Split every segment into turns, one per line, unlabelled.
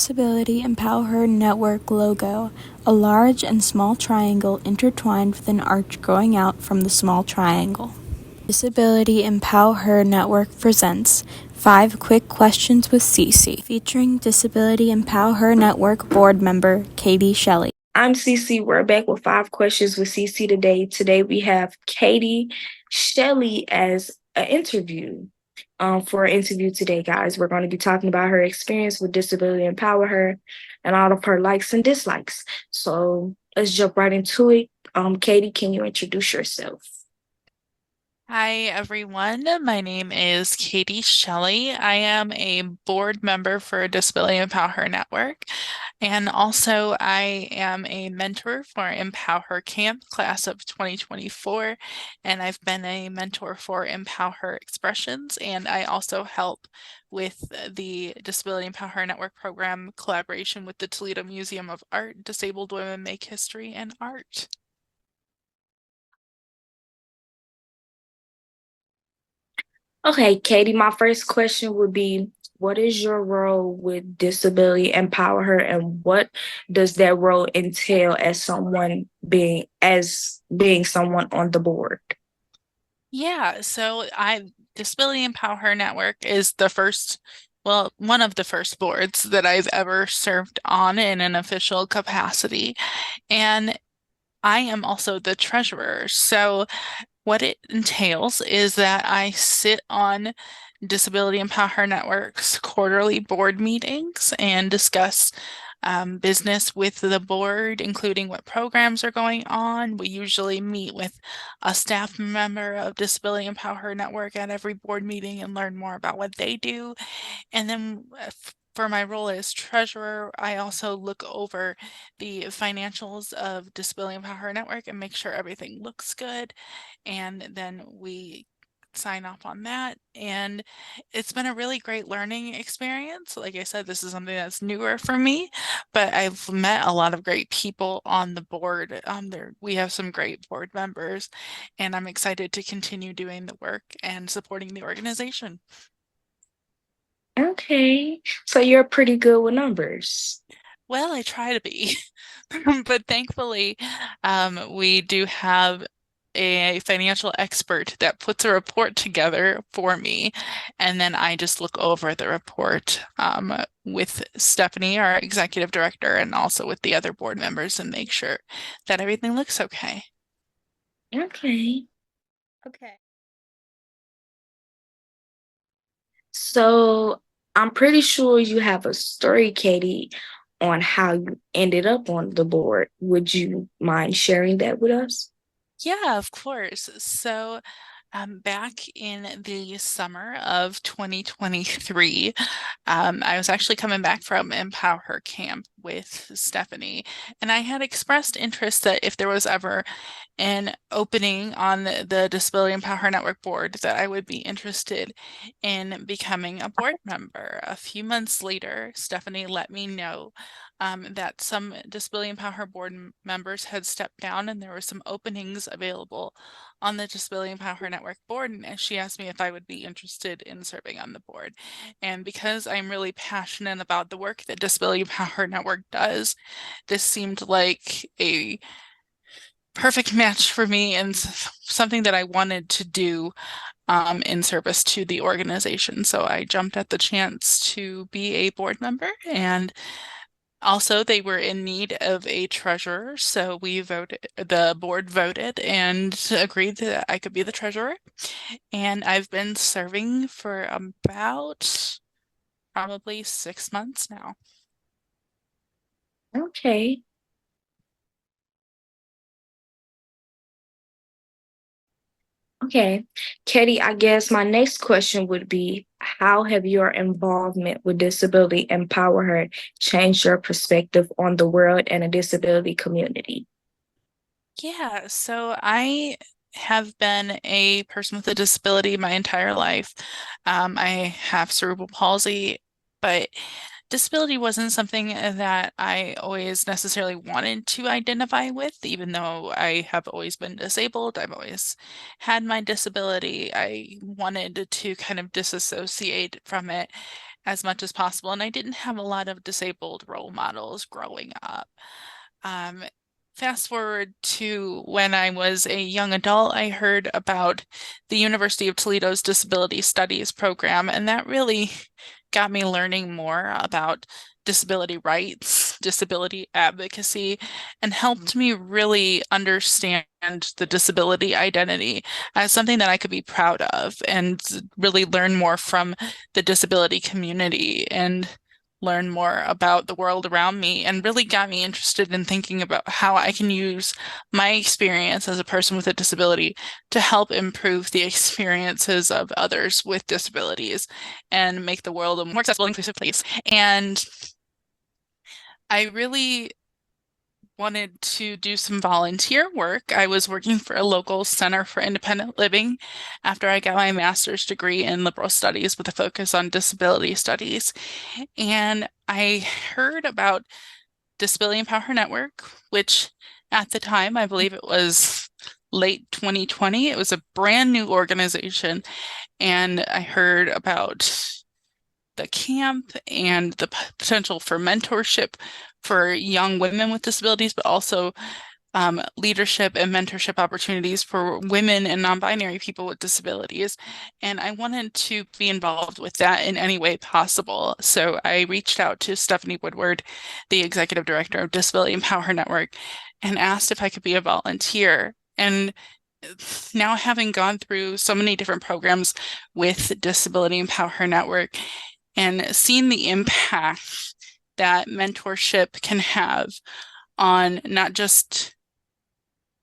Disability EmpowHer Network logo, a large and small triangle intertwined with an arch growing out from the small triangle. Disability EmpowHer Network presents 5 Quick Questions with Cece, featuring Disability EmpowHer Network board member Katie Shelley.
I'm Cece. We're back with 5 questions with Cece today. Today we have Katie Shelley as an interview. For our interview today, guys, we're going to be talking about her experience with Disability Empower Her and all of her likes and dislikes. So let's jump right into it. Katie, can you introduce yourself?
Hi, everyone. My name is Katie Shelley. I am a board member for Disability EmpowHer Network, and also I am a mentor for EmpowHer Camp class of 2024, and I've been a mentor for EmpowHer Expressions, and I also help with the Disability EmpowHer Network program collaboration with the Toledo Museum of Art, Disabled Women Make History and Art.
Okay, Katie, my first question would be, what is your role with Disability Empower Her, and what does that role entail as being someone on the board?
Yeah, so Disability EmpowHer Network is one of the first boards that I've ever served on in an official capacity. And I am also the treasurer. So what it entails is that I sit on Disability EmpowHer Network's quarterly board meetings and discuss business with the board, including what programs are going on. We usually meet with a staff member of Disability EmpowHer Network at every board meeting and learn more about what they do. And then for my role as treasurer, I also look over the financials of Disability EmpowHer Network and make sure everything looks good. And then we sign off on that. And it's been a really great learning experience. Like I said, this is something that's newer for me, but I've met a lot of great people on the board. We have some great board members, and I'm excited to continue doing the work and supporting the organization.
Okay, so you're pretty good with numbers.
Well, I try to be, but thankfully, we do have a financial expert that puts a report together for me, and then I just look over the report with Stephanie, our executive director, and also with the other board members and make sure that everything looks okay.
Okay. Okay. So I'm pretty sure you have a story, Katie, on how you ended up on the board. Would you mind sharing that with us?
Yeah, of course. So, back in the summer of 2023, I was actually coming back from EmpowHer camp with Stephanie, and I had expressed interest that if there was ever an opening on the Disability EmpowHer Network board, that I would be interested in becoming a board member. A few months later, Stephanie let me know that some Disability EmpowHer board members had stepped down and there were some openings available on the Disability EmpowHer Network board, and she asked me if I would be interested in serving on the board. And because I'm really passionate about the work that Disability EmpowHer Network does, this seemed like a perfect match for me and something that I wanted to do in service to the organization. So I jumped at the chance to be a board member, and also they were in need of a treasurer. So the board voted and agreed that I could be the treasurer. And I've been serving for about probably 6 months now.
Okay. Okay. Katie, I guess my next question would be, how have your involvement with Disability Empower Her changed your perspective on the world and the disability community?
Yeah, so I have been a person with a disability my entire life. I have cerebral palsy, but disability wasn't something that I always necessarily wanted to identify with, even though I have always been disabled. I've always had my disability. I wanted to kind of disassociate from it as much as possible. And I didn't have a lot of disabled role models growing up. Fast forward to when I was a young adult, I heard about the University of Toledo's Disability Studies program, and that really got me learning more about disability rights, disability advocacy, and helped me really understand the disability identity as something that I could be proud of and really learn more from the disability community and learn more about the world around me, and really got me interested in thinking about how I can use my experience as a person with a disability to help improve the experiences of others with disabilities and make the world a more accessible, inclusive place. And I really wanted to do some volunteer work. I was working for a local center for independent living after I got my master's degree in liberal studies with a focus on disability studies. And I heard about Disability EmpowHer Network, which at the time, I believe it was late 2020, it was a brand new organization. And I heard about the camp and the potential for mentorship for young women with disabilities, but also leadership and mentorship opportunities for women and non-binary people with disabilities. And I wanted to be involved with that in any way possible. So I reached out to Stephanie Woodward, the executive director of Disability EmpowHer Network, and asked if I could be a volunteer. And now, having gone through so many different programs with Disability EmpowHer Network and seen the impact that mentorship can have on not just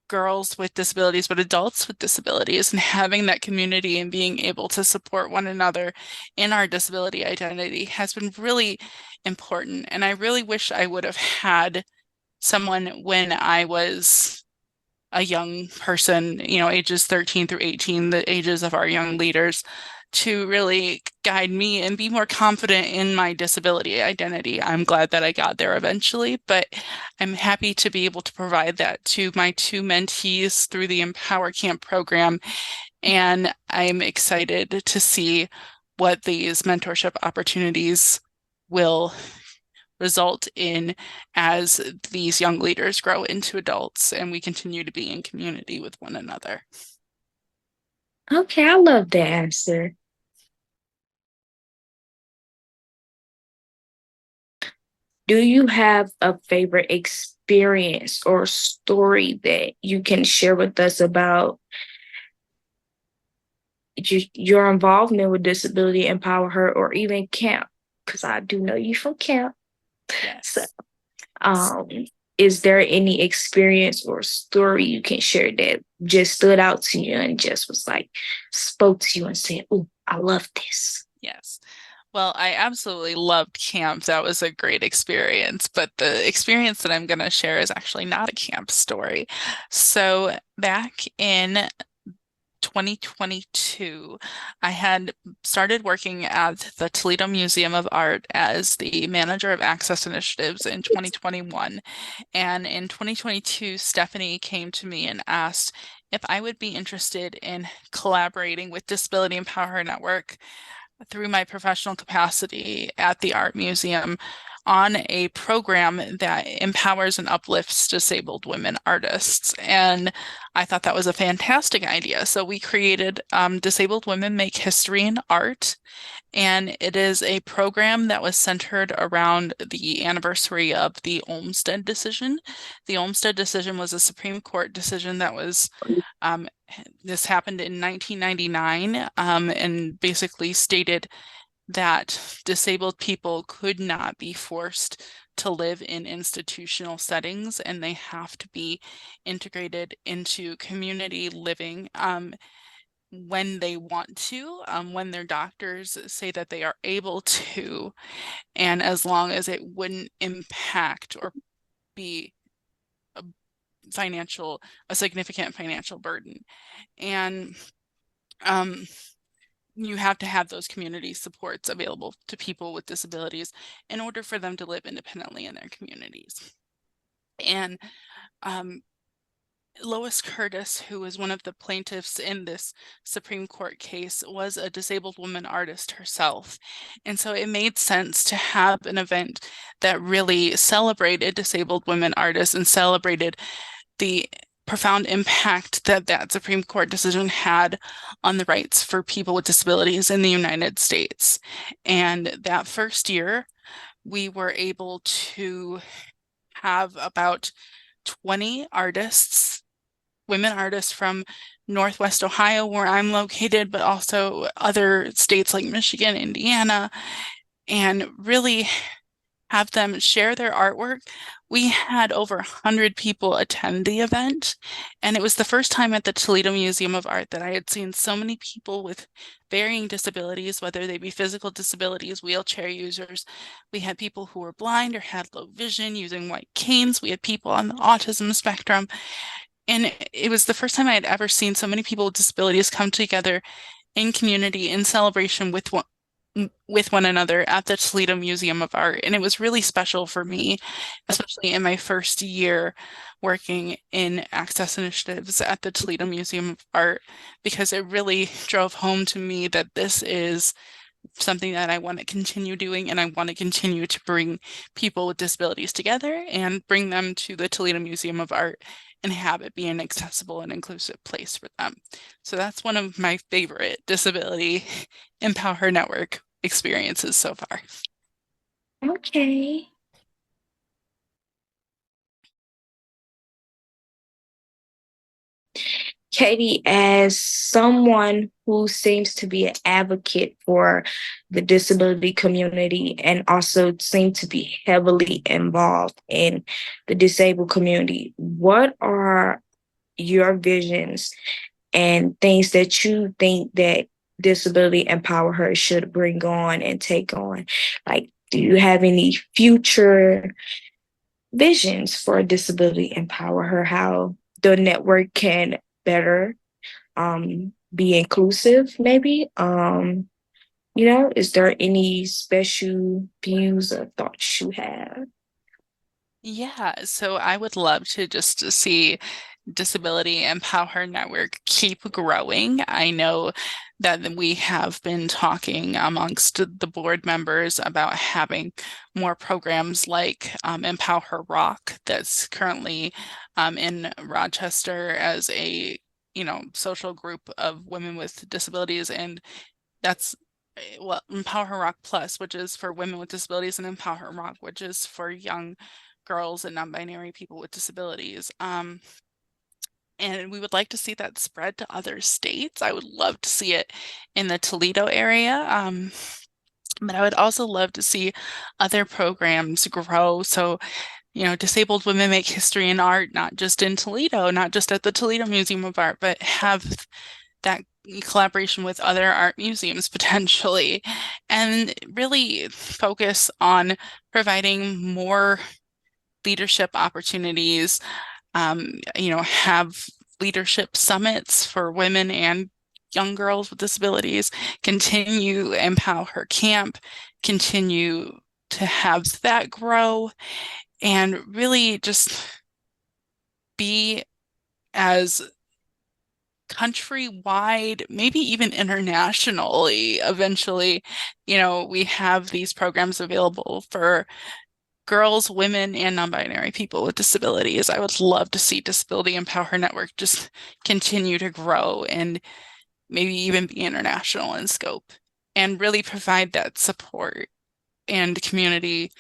girls with disabilities, but adults with disabilities, and having that community and being able to support one another in our disability identity has been really important. And I really wish I would have had someone when I was a young person, ages 13 through 18, the ages of our young leaders, to really guide me and be more confident in my disability identity. I'm glad that I got there eventually, but I'm happy to be able to provide that to my two mentees through the Empower Camp program. And I'm excited to see what these mentorship opportunities will result in as these young leaders grow into adults and we continue to be in community with one another.
Okay, I love the answer. Do you have a favorite experience or story that you can share with us about your involvement with Disability EmpowHer or even camp? Because I do know you from camp.
Yes.
So, is there any experience or story you can share that just stood out to you and just was like, spoke to you and said, "Oh, I love this"?
Yes. Well, I absolutely loved camp. That was a great experience, but the experience that I'm going to share is actually not a camp story. So back in 2022, I had started working at the Toledo Museum of Art as the manager of access initiatives in 2021. And in 2022, Stephanie came to me and asked if I would be interested in collaborating with Disability EmpowHer Network through my professional capacity at the art museum on a program that empowers and uplifts disabled women artists. And I thought that was a fantastic idea. So we created Disabled Women Make History in Art. And it is a program that was centered around the anniversary of the Olmsted decision. The Olmsted decision was a Supreme Court decision that was this happened in 1999 and basically stated that disabled people could not be forced to live in institutional settings, and they have to be integrated into community living when they want to, when their doctors say that they are able to, and as long as it wouldn't impact or be a significant financial burden. And you have to have those community supports available to people with disabilities in order for them to live independently in their communities. And Lois Curtis, who was one of the plaintiffs in this Supreme Court case, was a disabled woman artist herself. And so it made sense to have an event that really celebrated disabled women artists and celebrated the profound impact that that Supreme Court decision had on the rights for people with disabilities in the United States. And that first year, we were able to have about 20 artists, women artists from Northwest Ohio, where I'm located, but also other states like Michigan, Indiana, and really have them share their artwork. We had over 100 people attend the event, and it was the first time at the Toledo Museum of Art that I had seen so many people with varying disabilities, whether they be physical disabilities, wheelchair users. We had people who were blind or had low vision using white canes. We had people on the autism spectrum. And it was the first time I had ever seen so many people with disabilities come together in community, in celebration with one another at the Toledo Museum of Art. And it was really special for me, especially in my first year working in access initiatives at the Toledo Museum of Art, because it really drove home to me that this is something that I want to continue doing, and I want to continue to bring people with disabilities together and bring them to the Toledo Museum of Art and have it be an accessible and inclusive place for them. So that's one of my favorite disability EmpowHer network experiences so far.
Okay. Katie, as someone who seems to be an advocate for the disability community and also seem to be heavily involved in the disabled community, what are your visions and things that you think that Disability Empower Her should bring on and take on? Like, do you have any future visions for Disability Empower Her? How the network can better be inclusive, maybe? Is there any special views or thoughts you have?
Yeah, so I would love to just see Disability EmpowHer network keep growing. I know that we have been talking amongst the board members about having more programs like EmpowHer Rock, that's currently in Rochester as a social group of women with disabilities, and that's well, EmpowHer Rock Plus, which is for women with disabilities, and EmpowHer Rock, which is for young girls and non-binary people with disabilities. And we would like to see that spread to other states. I would love to see it in the Toledo area. But I would also love to see other programs grow. So, disabled women make history in art, not just in Toledo, not just at the Toledo Museum of Art, but have that collaboration with other art museums potentially, and really focus on providing more leadership opportunities, have leadership summits for women and young girls with disabilities, continue EmpowHer Camp, continue to have that grow, and really just be as countrywide, maybe even internationally eventually. We have these programs available for girls, women, and non-binary people with disabilities. I would love to see Disability EmpowHer Network just continue to grow and maybe even be international in scope, and really provide that support and community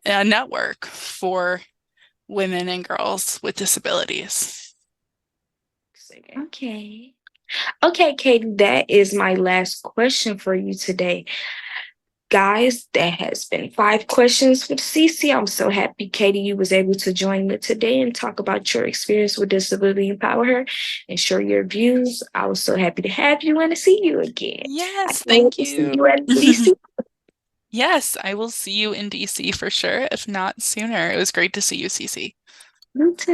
network for women and girls with disabilities.
Okay. Okay, Katie, that is my last question for you today. Guys, that has been 5 questions with Cece. I'm so happy, Katie, you was able to join me today and talk about your experience with Disability Empower Her and share your views. I was so happy to have you and to see you again.
Yes,
I can't wait
thank
to see
you.
you at DC.
Yes, I will see you in DC for sure, if not sooner. It was great to see you, Cece.
You too.